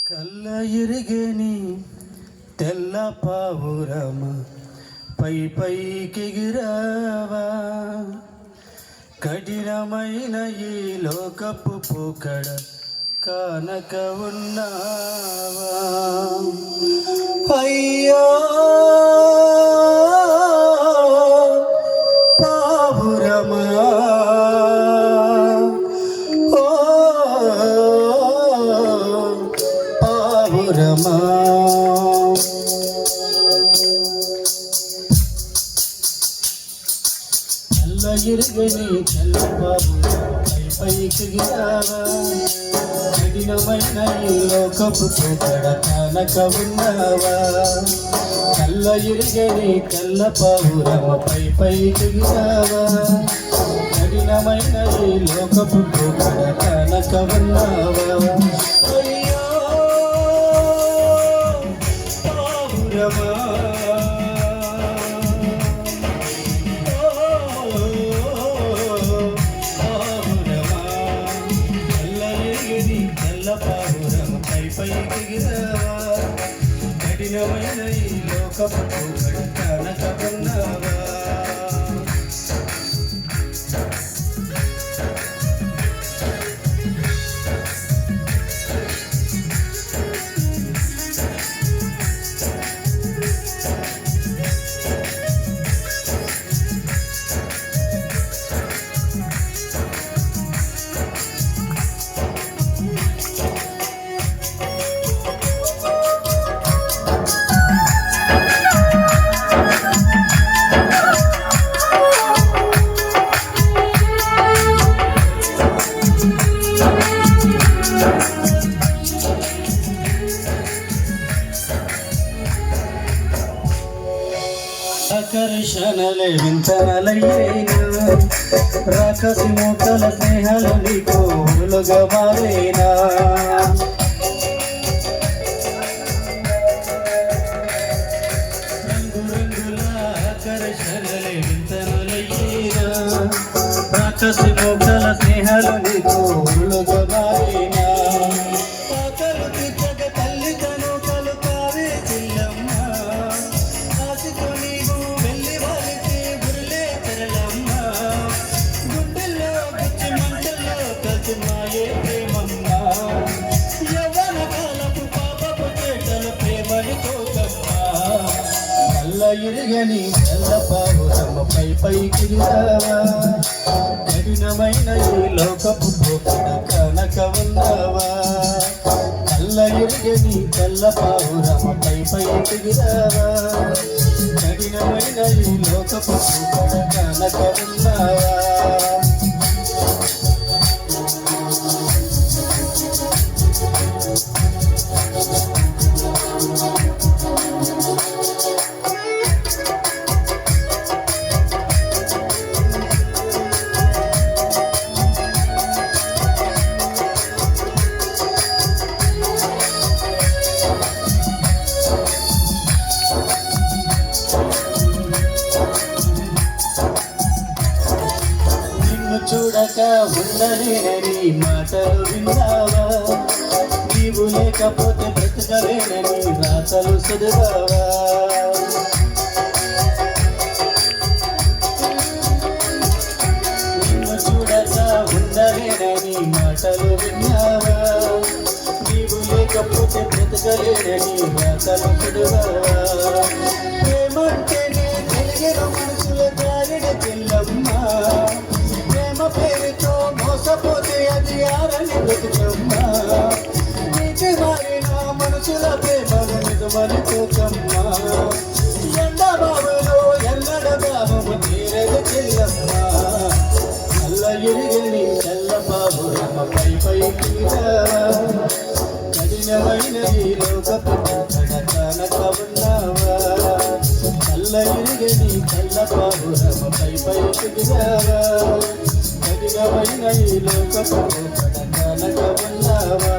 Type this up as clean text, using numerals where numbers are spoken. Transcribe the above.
కళ్ళ ఇరిగేని తెల్ల పావురమ పై పైకెగిరావా కఠినమైన ఈ లోకపు పోకడ కానక ఉన్నావా అయ్యో పావురమా పావురమా తెల్ల ఇరుగని తెల్ల పావురమై పైకి గిరావా కఠినమైన ఈ లోకపు పోకడ కానక ఉన్నావా తెల్ల ఇరుగని తెల్ల పావురమపై పైకి గిరావా కఠినమైన ఈ లోకపు పోకడ కానక ఉన్నావా అయ్యో పావురమా కఠినమైన ఈ లోకపు పోకడ కానక ఉన్నావా ఆకర్షణలే వింతనలయ్యేనా రాకసి మూకల స్నేహాలు నీకు ఊలుగా మారేనా రంగురంగుల ఆకర్షణలే వింతనలయ్యేనా రాకసి మూకల స్నేహాలు నీకు ఊలుగా మారేనా ఇరుగని తెల్ల పావురమపై పైకి గిరావా కఠినమైన ఈ లోకపు పోకడ కానక ఉన్నావా కళ్ళ ఇరుగని తెల్ల పావురమపై పైకి గిరావా కఠినమైన ఈ లోకపు పోకడ కానక ఉన్నావా చూడక ఉండలేనని మాటలు విన్నావా నీవు లేకపోతే బ్రతకలేనని రాతలు చదివావా నిన్ను చూడక ఉండలేనని మాటలు విన్నావా నీవు లేకపోతే బ్రతకలేనని రాతలు చదివావా ప్రేమంటేనే తెలియన మనసుల దారిన చెల్లమ్మా పేరుతో మోసపోతే అది ఆరని బతుకమ్మా నీటి మారిన మనసుల ప్రేమను నిజమని తోకమ్మా ఎండ బాబులో ఎన్నడ బాబు తీరదు చెల్లమ్మా నల్ల ఇరుగని తెల్ల పావురమపై పైకి కఠినమైన ఈ లోకపు పోకడ కానక ఉన్నావా నల్ల ఇరుగని తెల్ల పావురమపై పైకి కఠినమైన ఈ లోకపు పోకడ కానక ఉన్నావా